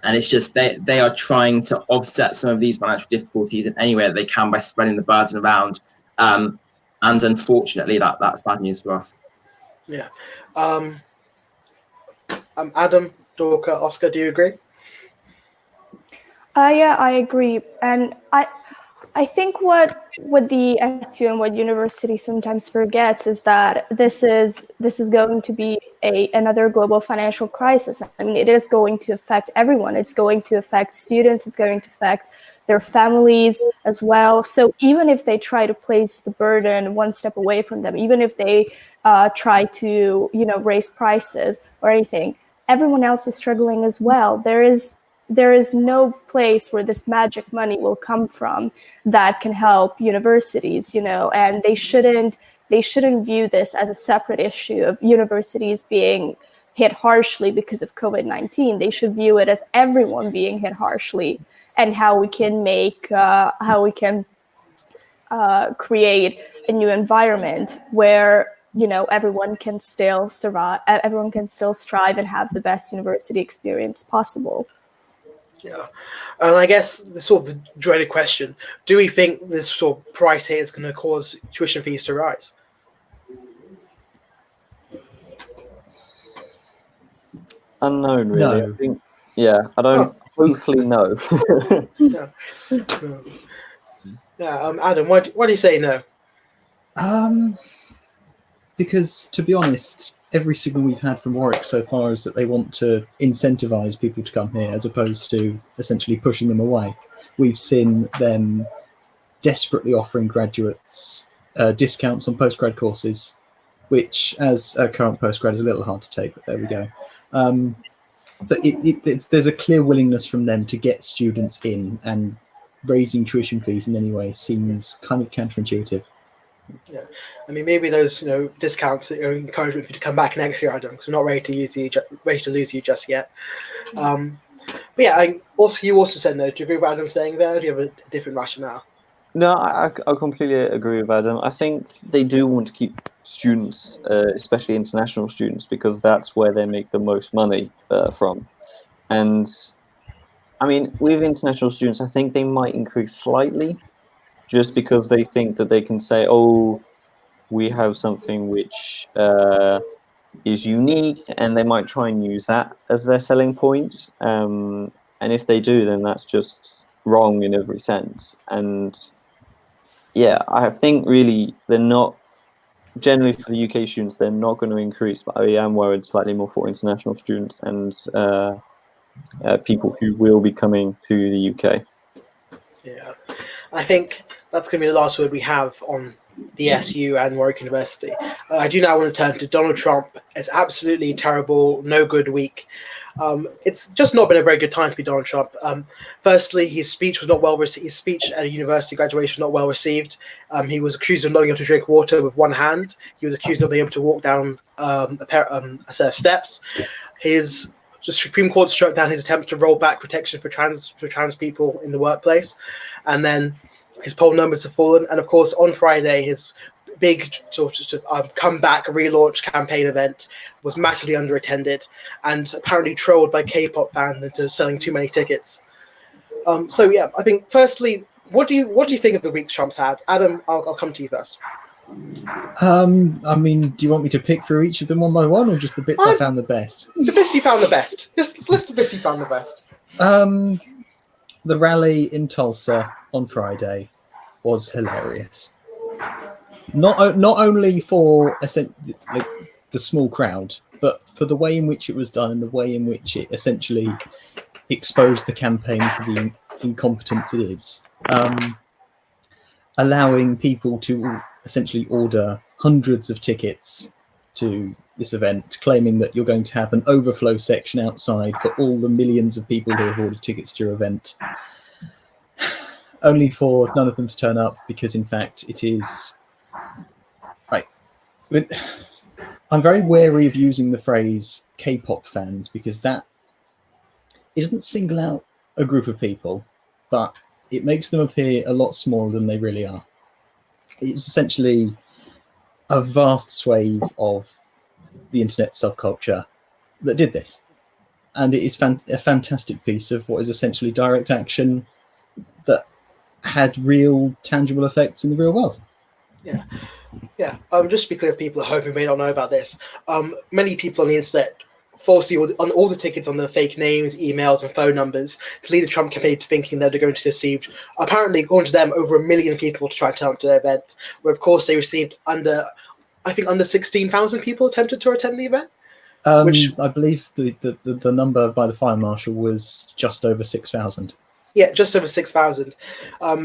it's just they are trying to offset some of these financial difficulties in any way that they can by spreading the burden around. And unfortunately, that's bad news for us. Yeah. Adam, Dorka, Oscar, do you agree? Yeah, I agree, and I think what the SU and what university sometimes forgets is that this is going to be another global financial crisis. I mean, it is going to affect everyone. It's going to affect students. It's going to affect their families as well. So even if they try to place the burden one step away from them, even if they try to raise prices or anything, everyone else is struggling as well. There is no place where this magic money will come from that can help universities, and they shouldn't view this as a separate issue of universities being hit harshly because of COVID-19. They should view it as everyone being hit harshly, and how we can create a new environment where everyone can still survive, everyone can still strive and have the best university experience possible. Yeah, and I guess the sort of the dreaded question: do we think this sort of price hit is going to cause tuition fees to rise? Unknown, really. No. I think, I don't. Hopefully, no. Yeah. Adam, why do you say no? Because to be honest, every signal we've had from Warwick so far is that they want to incentivize people to come here as opposed to essentially pushing them away. We've seen them desperately offering graduates discounts on postgrad courses, which as a current postgrad is a little hard to take, but there we go. But there's a clear willingness from them to get students in, and raising tuition fees in any way seems kind of counterintuitive. Yeah, I mean, maybe those discounts are encouragement for you to come back next year, Adam, because we're not ready to lose you just yet. But yeah, you also said no. Do you agree with Adam saying there? Or do you have a different rationale? No, I completely agree with Adam. I think they do want to keep students, especially international students, because that's where they make the most money from. And I mean, with international students, I think they might increase slightly, just because they think that they can say, oh, we have something which is unique, and they might try and use that as their selling point. And if they do, then that's just wrong in every sense. And yeah, I think really they're not, generally for the UK students, they're not going to increase, but I am worried slightly more for international students. And people who will be coming to the UK. Yeah, I think that's going to be the last word we have on the SU and Warwick University. I do now want to turn to Donald Trump. It's absolutely terrible, no good week. It's just not been a very good time to be Donald Trump. Firstly, his speech was not well received. His speech at a university graduation was not well received. He was accused of not being able to drink water with one hand. He was accused of not being able to walk down a set of steps. The Supreme Court struck down his attempt to roll back protection for trans people in the workplace, and then his poll numbers have fallen. And of course, on Friday, his big comeback relaunch campaign event was massively underattended and apparently trolled by K-pop fans into selling too many tickets. So yeah, I think firstly, what do you think of the week Trump's had? Adam, I'll come to you first. I mean, do you want me to pick through each of them one by one, or just the bits I found the best? The bits you found the best. Just list the bits you found the best. The rally in Tulsa on Friday was hilarious. Not only for the small crowd, but for the way in which it was done and the way in which it essentially exposed the campaign for the incompetence it is. Allowing people to essentially order hundreds of tickets to this event, claiming that you're going to have an overflow section outside for all the millions of people who have ordered tickets to your event, only for none of them to turn up, because in fact it is right. I'm very wary of using the phrase K-pop fans, because that it doesn't single out a group of people, but it makes them appear a lot smaller than they really are. It's essentially a vast swathe of the internet subculture that did this. And it is a fantastic piece of what is essentially direct action that had real tangible effects in the real world. Yeah. Just to be clear, for people at home who may not know about this, many people on the internet falsely on all the tickets on the fake names, emails, and phone numbers to lead the Trump campaign to thinking that they're going to deceive, apparently, according to them, over 1 million people to try and turn up to their event, where, of course, they received under 16,000 people attempted to attend the event. Which I believe the number by the fire marshal was just over 6,000. Yeah, just over 6,000,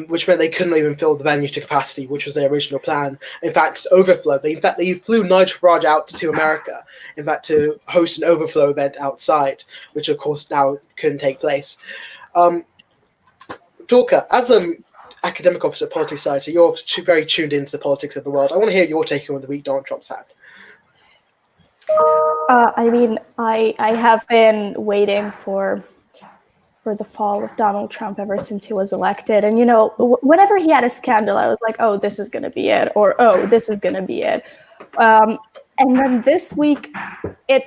which meant they couldn't even fill the venue to capacity, which was their original plan. In fact, overflow. They flew Nigel Farage out to America, in fact, to host an overflow event outside, which of course now couldn't take place. Dorka, as an academic officer at Politics Society, you're very tuned into the politics of the world. I want to hear your take on the week Donald Trump's had. I mean, I have been waiting for the fall of Donald Trump ever since he was elected. And, you know, whenever he had a scandal, I was like, oh, this is going to be it, or, oh, this is going to be it. And then this week, it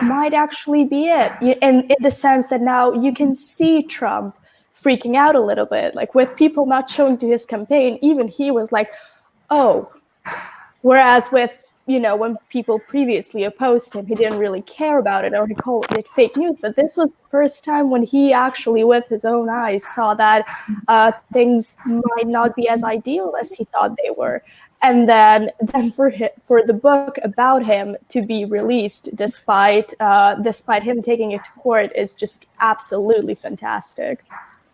might actually be it. In the sense that now you can see Trump freaking out a little bit, like with people not showing to his campaign, even he was like, oh, whereas with, you know, when people previously opposed him, he didn't really care about it, or he called it fake news. But this was the first time when he actually, with his own eyes, saw that things might not be as ideal as he thought they were. And then for the book about him to be released, despite him taking it to court, is just absolutely fantastic.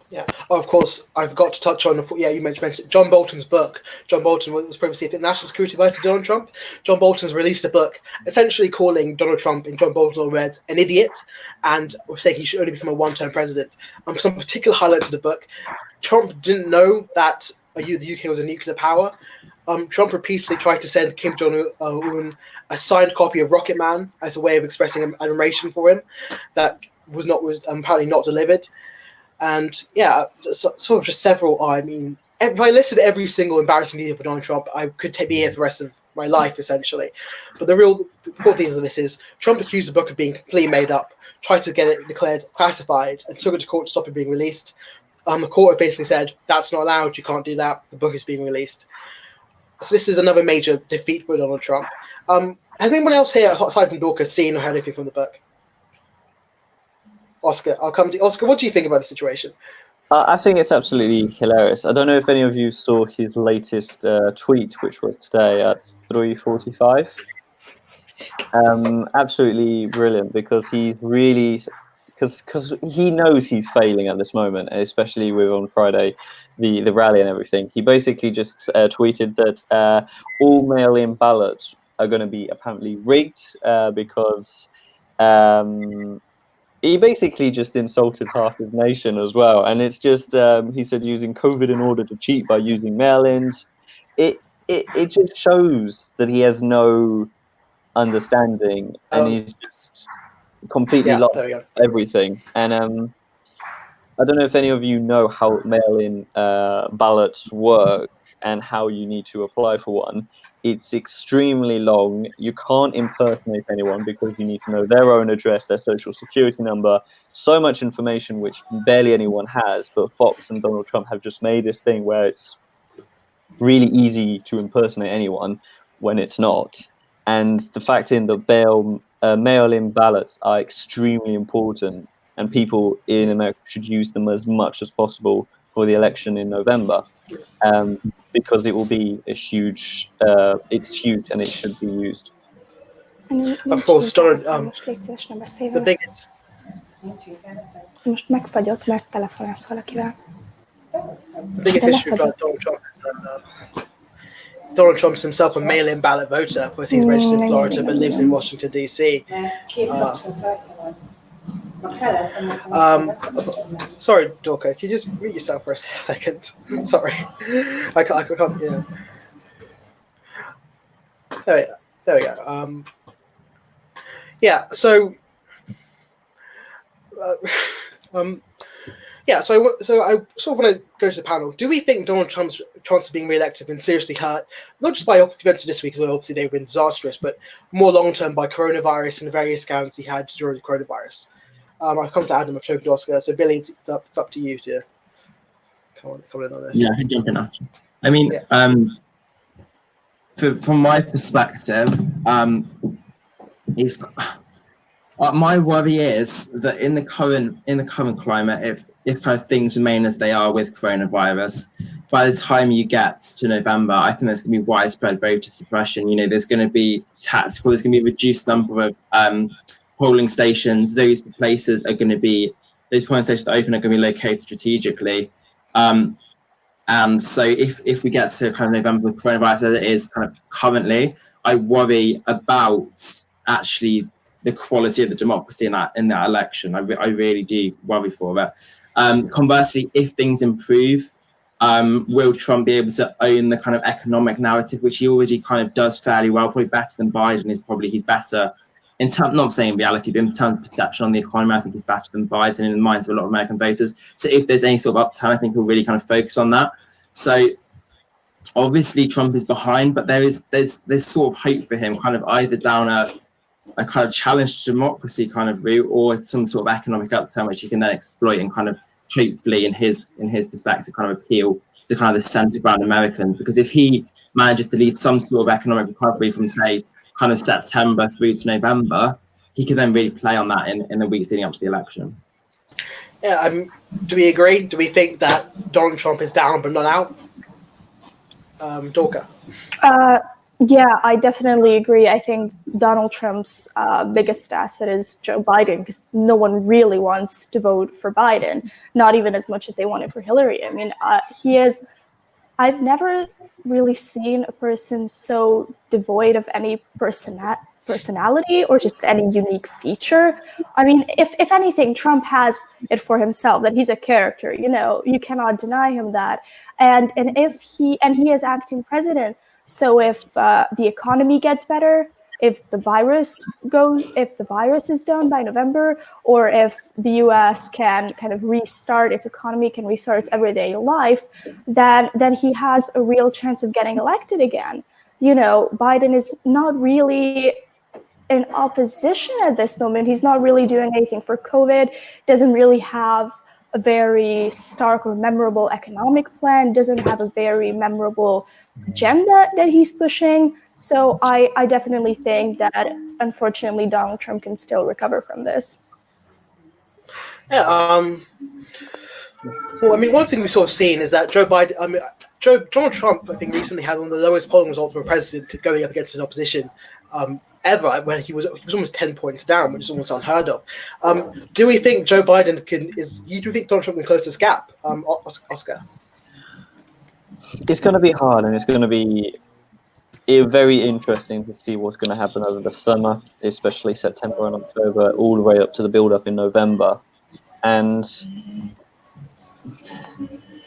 Yeah, of course, I forgot to touch on, you mentioned John Bolton's book. John Bolton was previously at the National Security Advisor to Donald Trump. John Bolton's released a book essentially calling Donald Trump, in John Bolton read, an idiot, and saying he should only become a one-term president. Some particular highlights of the book. Trump didn't know that the UK was a nuclear power. Trump repeatedly tried to send Kim Jong-un a signed copy of Rocket Man as a way of expressing admiration for him. That was apparently not delivered. And yeah, sort of just several. I mean, if I listed every single embarrassing detail for Donald Trump, I could be here for the rest of my life, essentially. But the real important thing of this is Trump accused the book of being completely made up, tried to get it declared classified, and took it to court to stop it being released. The court basically said, that's not allowed, you can't do that, the book is being released. So this is another major defeat for Donald Trump. Has anyone else here, aside from Dorcas, seen or heard anything from the book? Oscar, I'll come to you. Oscar, what do you think about the situation? I think it's absolutely hilarious. I don't know if any of you saw his latest tweet, which was today at 3:45. Absolutely brilliant, because he's really because he knows he's failing at this moment, especially with on Friday the rally and everything. He basically just tweeted that all mail-in ballots are going to be apparently rigged because he basically just insulted half his nation as well. And it's just he said using COVID in order to cheat by using mail-ins. It just shows that he has no understanding, and he's just completely lost there we go. everything. And I don't know if any of you know how mail-in ballots work and how you need to apply for one. It's extremely long. You can't impersonate anyone because you need to know their own address, their social security number, so much information which barely anyone has. But Fox and Donald Trump have just made this thing where it's really easy to impersonate anyone when it's not. And the fact in the mail-in ballots are extremely important, and people in America should use them as much as possible for the election in November, because it will be a huge. It's huge, and it should be used. Of course, Donald, the biggest. Most megfagyott, mert telefonálsz valakivel. The biggest issue with Donald Trump is that Donald Trump's himself a mail-in ballot voter because he's registered in Florida but lives in Washington, D.C. Sorry, Dorka, can you just mute yourself for a second? Sorry. I can't, yeah. There we go. Yeah, so... yeah, so I sort of want to go to the panel. Do we think Donald Trump's chance of being re-elected have been seriously hurt, not just by events of this week, because obviously they've been disastrous, but more long-term by coronavirus and the various scams he had during the coronavirus? I'll come to Adam of Token Oscar. So Billy, it's up to you to come in on this. Yeah, I can jump in after. I mean, from my perspective, my worry is that in the current climate, if kind of things remain as they are with coronavirus, by the time you get to November, I think there's going to be widespread voter suppression. You know, there's going to be there's going to be a reduced number of polling stations. Those places are going to be, those polling stations that open are going to be located strategically. And so if we get to kind of November with coronavirus as it is kind of currently, I worry about actually the quality of the democracy in that election. I really do worry for it. Conversely, if things improve, will Trump be able to own the kind of economic narrative, which he already kind of does fairly well, probably better than Biden he's better in terms, not saying reality, but in terms of perception on the economy. I think he's better than Biden in the minds of a lot of American voters. So if there's any sort of upturn, I think he'll really kind of focus on that. So obviously Trump is behind, but there's sort of hope for him, kind of either down a kind of challenge to democracy kind of route, or some sort of economic upturn which he can then exploit and kind of hopefully in his perspective kind of appeal to kind of the centre ground Americans. Because if he manages to lead some sort of economic recovery from, say, kind of September through to November, he can then really play on that in the weeks leading up to the election. Yeah, do we agree? Do we think that Donald Trump is down but not out? Dorka? Yeah, I definitely agree. I think Donald Trump's biggest asset is Joe Biden, because no one really wants to vote for Biden, not even as much as they wanted for Hillary. I mean, I've never really seen a person so devoid of any personality or just any unique feature. I mean, if anything, Trump has it for himself that he's a character. You know, you cannot deny him that. And he is acting president. So if the economy gets better, if the virus is done by November, or if the U.S. can kind of restart its economy, can restart its everyday life, then he has a real chance of getting elected again. You know, Biden is not really in opposition at this moment. He's not really doing anything for COVID, doesn't really have a very stark or memorable economic plan, doesn't have a very memorable agenda that he's pushing. So I definitely think that, unfortunately, Donald Trump can still recover from this. Yeah. Well, I mean, one thing we've sort of seen is that Donald Trump, I think, recently had one of the lowest polling results for a president going up against an opposition ever when he was almost 10 points down, which is almost unheard of. Do we think Joe Biden do you think Donald Trump can close this gap, Oscar? It's going to be hard, and it's going to be very interesting to see what's going to happen over the summer, especially September and October, all the way up to the build-up in November. And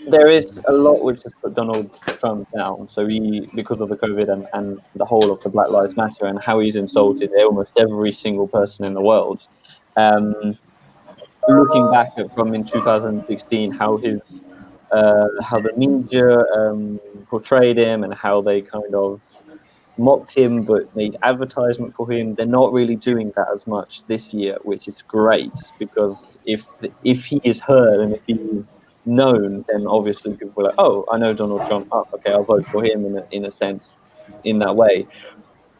there is a lot which has put Donald Trump down. So because of the COVID and the whole of the Black Lives Matter and how he's insulted almost every single person in the world. Looking back from in 2016, how the media portrayed him and how they kind of mocked him but made advertisement for him. They're not really doing that as much this year, which is great, because if he is heard and if he is known, then obviously people are like, oh, I know Donald Trump, okay, I'll vote for him in a sense, in that way.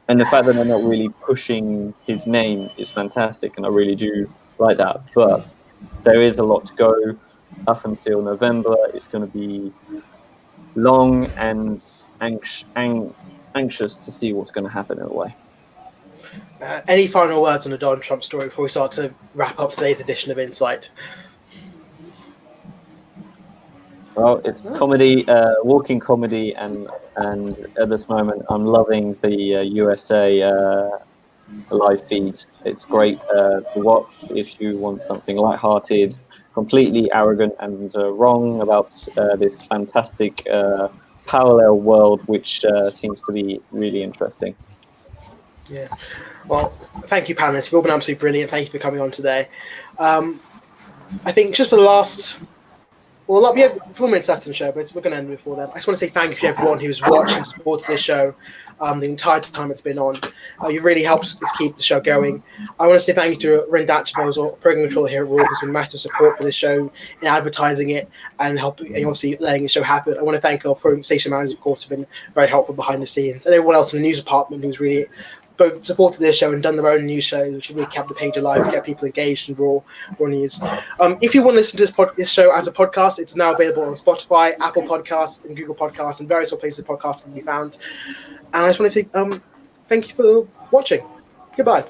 And the fact that they're not really pushing his name is fantastic, and I really do like that. But there is a lot to go up until November. It's going to be long and anxious to see what's going to happen in a way. Any final words on the Donald Trump story before we start to wrap up today's edition of Insight? Well, it's comedy, walking comedy, and at this moment, I'm loving the USA live feed. It's great to watch if you want something lighthearted, completely arrogant and wrong about this fantastic parallel world, which seems to be really interesting. Yeah. Well, thank you, panelists. You've all been absolutely brilliant. Thank you for coming on today. I think just for the last... Well, we have 4 minutes left in the show, but we're going to end before then. I just want to say thank you to everyone who's watched and supported this show the entire time it's been on. You've really helped us keep the show going. I want to say thank you to Ren Dachapos, program controller here at Raw, who's been massive support for this show in advertising it and obviously letting the show happen. I want to thank our program station managers, of course, who have been very helpful behind the scenes, and everyone else in the news department who's really both supported this show and done their own news shows, which really kept the page alive, kept people engaged in Raw News. If you want to listen to this show as a podcast, it's now available on Spotify, Apple Podcasts, and Google Podcasts, and various other places podcasts can be found. And I just want to thank you for watching. Goodbye.